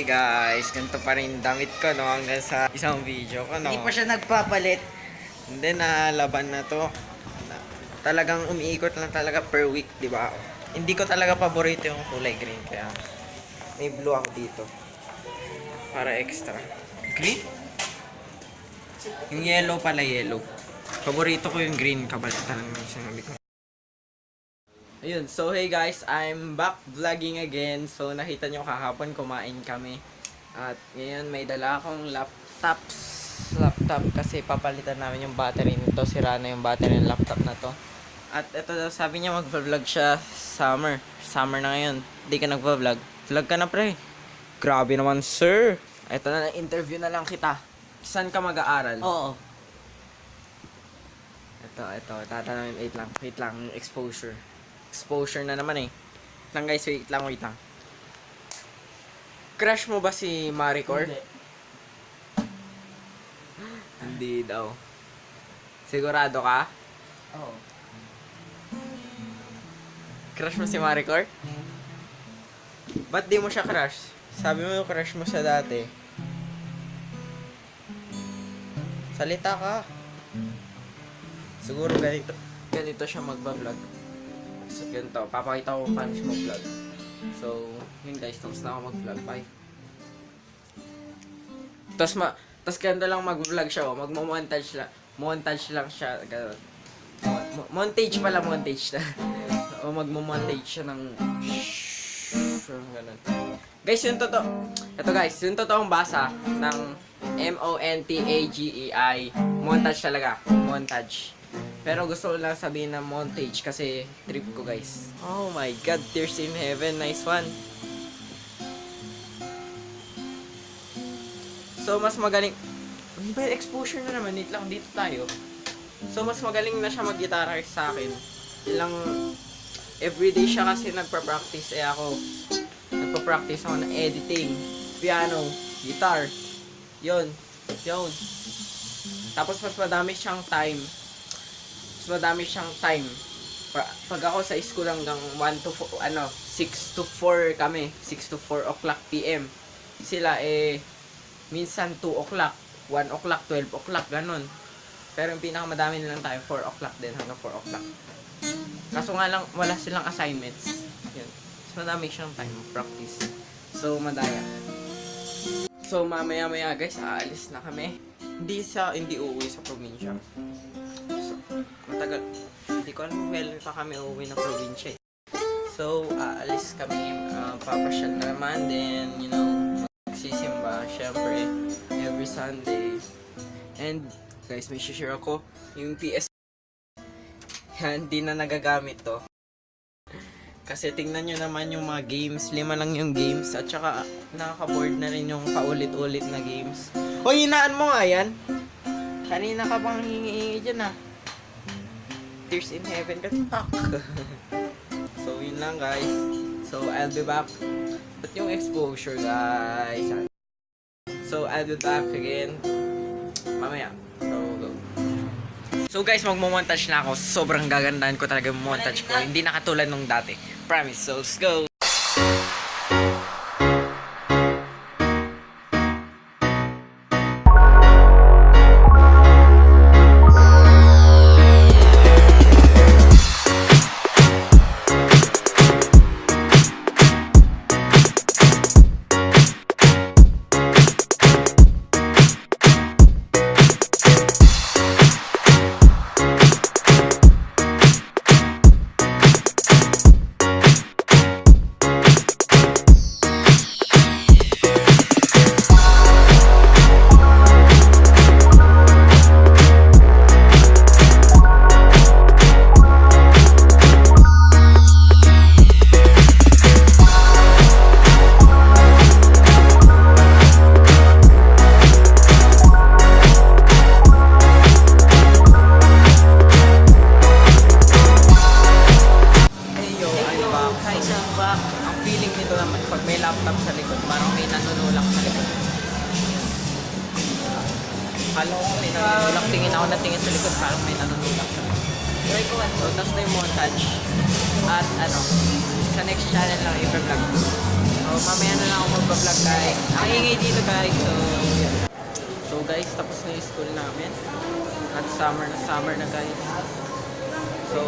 Hi guys, ganito pa rin damit ko no hanggang sa isang video ko no. Hindi pa siya nagpapalit. And then laban na to. Talagang umiikot lang talaga per week, di ba? Hindi ko talaga paborito yung kulay green kaya may blue ako dito. Para extra. Green? Yung yellow pala yellow. Paborito ko yung green kabalitan ng sinabi ko. Ayun, so hey guys, I'm back vlogging again. So nakita nyo kahapon kumain kami. At ngayon may dala akong laptop kasi papalitan namin yung battery nito. Sira na yung battery ng laptop na to. At ito daw sabi niya mag-vlog siya summer. Summer na ngayon. Hindi ka nag-vlog. Vlog ka na pre. Grabe naman sir. Ito na, interview na lang kita. Saan ka mag-aaral? Oo. Ito. Tatanungin, wait lang, exposure. Exposure na naman eh. Lang guys, wait lang. Crush mo ba si Maricor? Hindi. Hindi daw. Sigurado ka? Oo. Crush mo si Maricor? Ba't di mo siya crush? Sabi mo crush mo siya dati. Salita ka. Siguro ganito siya magba-vlog. So, ganito, papakita ko paano siya mag-vlog. So, yun guys, tapos na ako mag-vlog. Bye. Tapos ganito lang mag-vlog siya, oh. Montage lang siya. Ganun. Montage na. O magmo-montage siya ng ganun. Guys, yung totoo. Ito guys, yung totoong basa ng MONTAGEI. Montage talaga. Montage. Pero gusto ko lang sabihin na montage kasi trip ko guys. Oh my god, Tears in Heaven. Nice one. So, mas magaling. Ano ba yung exposure na naman? Wait lang, dito tayo. So, mas magaling na siya mag-gitara sa akin. Everyday siya kasi nagpa-practice. Ako, nagpa-practice ako ng editing, piano, guitar. Yun. Tapos, mas madami siyang time. Pag ako sa school hanggang 6 to 4 kami. 6 to 4 o'clock PM. Sila minsan 2 o'clock, 1 o'clock, 12 o'clock, ganun. Pero yung pinakamadami nilang time, 4 o'clock din hanggang 4 o'clock. Kaso nga lang, wala silang assignments. Yun. Mas madami siyang time practice. So, madaya. So, mamaya guys, aalis na kami. Hindi uuwi sa probinsya. So, matagal. Hindi ko alam pa kami uuwi na probinsya. So, aalis kami. Papasyal na naman. Then, magsisimba. Syempre, every Sunday. And, guys, may share ako. Yung PS. Hindi na nagagamit to. Kasi tingnan nyo naman yung mga games. 5 lang yung games. At saka, nakaka-board na rin yung paulit-ulit na games. Hoy, hinaan mo nga yan. Kanina ka bang hingi-hingi dyan ah. Tears in Heaven ka. So, yun lang guys. So, I'll be back. But yung exposure guys. So, I'll be back again. Mamaya. So, go. So guys, magmo-montage na ako. Sobrang gagandahan ko talaga yung montage ko. Hindi na katulad nung dati. Promise. So, let's go. laptop sa likod. Parang may nanunulak sa likod. Kala ko may nanunulak. Tingin ako na tingin sa likod. Parang may nanunulak sa likod. So, tapos na yung montage. At ano, sa next channel lang i-vlog. mamaya na lang ako mag-vlog guys. Ang ingay dito guys. So guys, tapos na yung school namin. At summer na guys. So,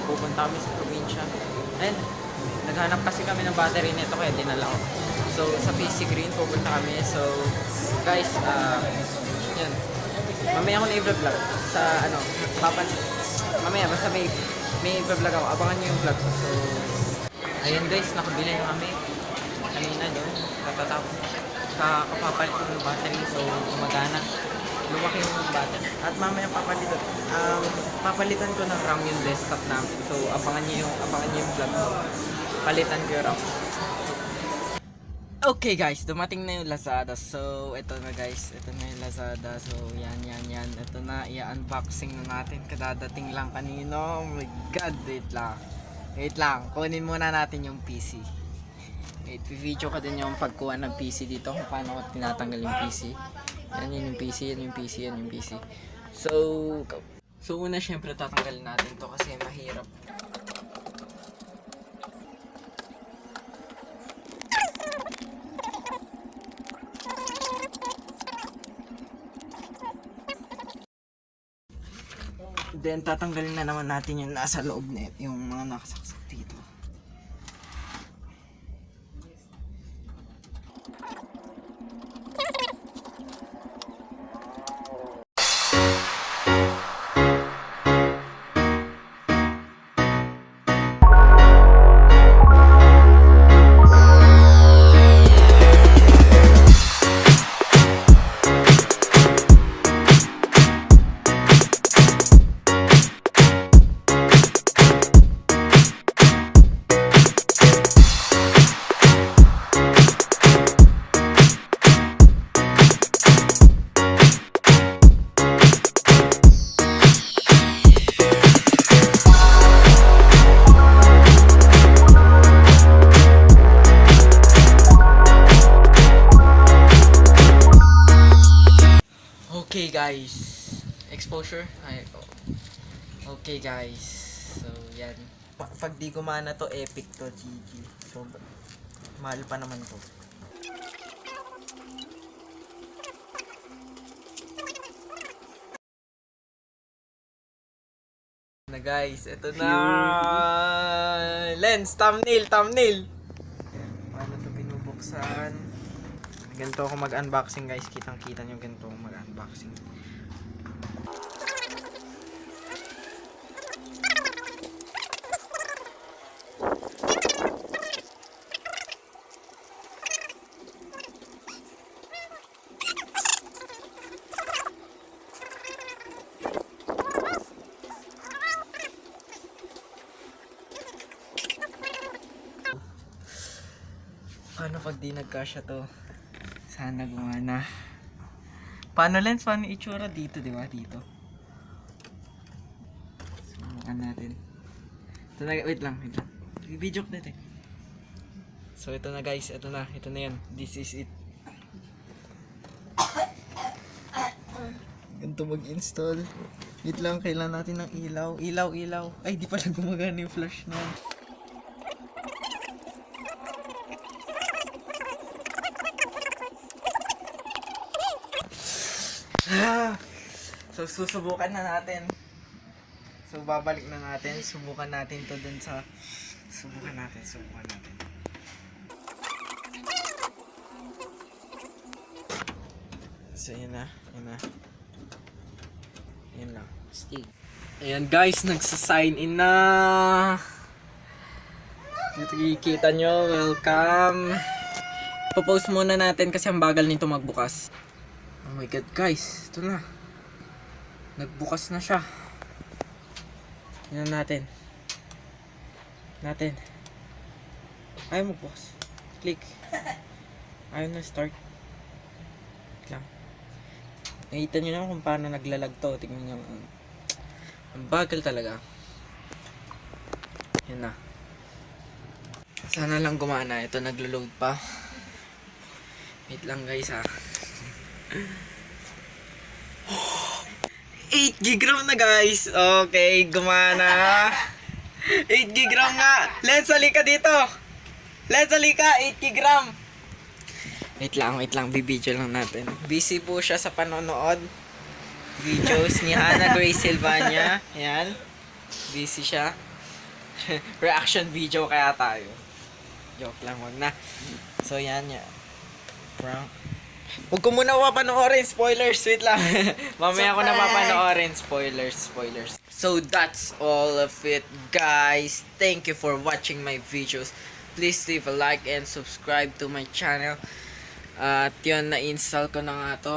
pupunta kami sa probinsya. And, naghanap kasi kami ng battery nito kaya dinala ko. So, sa PC Green pupunta kami. So, guys, yan. Mamaya ako na i-vlog sa mamaya basta may i-vlog ako. Abangan nyo yung vlog ko. So, ayun guys, nakabili na kami. Kanina doon, katatapos. Kakapapalit ko ng battery. So, gumagana. Lumaki yung battery. At mamaya papalitan ko ng RAM yung desktop namin. So, abangan nyo yung vlog ko. Palitan ko yung RAM. Okay guys, dumating na yung Lazada. So, ito na guys. Ito na yung Lazada. So, yan. Ito na, i-unboxing na natin. Kadadating lang kanino. Oh my god, wait lang. Kunin muna natin yung PC. Wait, video ko din yung pagkuha ng PC dito. Kung paano ko tinatanggal yung PC. Yan yung PC, yan yung PC. So una syempre tatanggalin natin to kasi mahirap. Then tatanggalin na naman natin yung nasa loob na yung mga nakasaksak dito. Okay guys, exposure. Okay guys, so yan. Pag di gumana to, epic to, GG. So mahal pa naman to. Na guys, ito na. Lens, thumbnail. Paano to binubuksan? Ganito ako mag-unboxing guys. Kitang-kita nyo ganito ako mag-unboxing. Paano pag di nagkasya to? Sana gumana. Paano lens? Paano itsura dito, di ba? Dito. Subukan natin. Ito na, wait lang. Video ko natin. So ito na guys, ito na yan. This is it. Ganito mag-install. Wait lang, kailangan natin ng ilaw. Ilaw. Ay, di pala gumagana yung flash na. So susubukan na natin. So babalik na natin. Subukan natin to dun sa subukan natin. So yun na. Yan lang. Stick. Ayan guys, nagsa-sign in na. Dito kikita nyo. Welcome. Popost muna natin kasi ang bagal nito magbukas. Oh my god guys, ito na. Nagbukas na siya. Tingnan natin. Ayaw magbukas. Click. Ayaw na start. Lang. Nakita nyo na kung paano naglalag to. Tingnan nyo. Ang bagal talaga. Yan na. Sana lang gumana. Ito naglo-load pa. Wait lang guys ha. 8GB RAM na guys. Okay, gumana. 8GB RAM nga. Lens, halika dito. Let's halika, 80 gram. Wait lang, bibidyo lang natin. Busy po siya sa panonood. Videos ni Hannah Grace Silvania. Ayan. Busy siya. Reaction video kaya tayo. Joke lang, wag na. So, yan. Prank. Huwag ko muna papanoorin. Spoilers. Wait lang. Mamaya ko na papanoorin. Spoilers. So, that's all of it, guys. Thank you for watching my videos. Please leave a like and subscribe to my channel. At yun, na-install ko na nga to.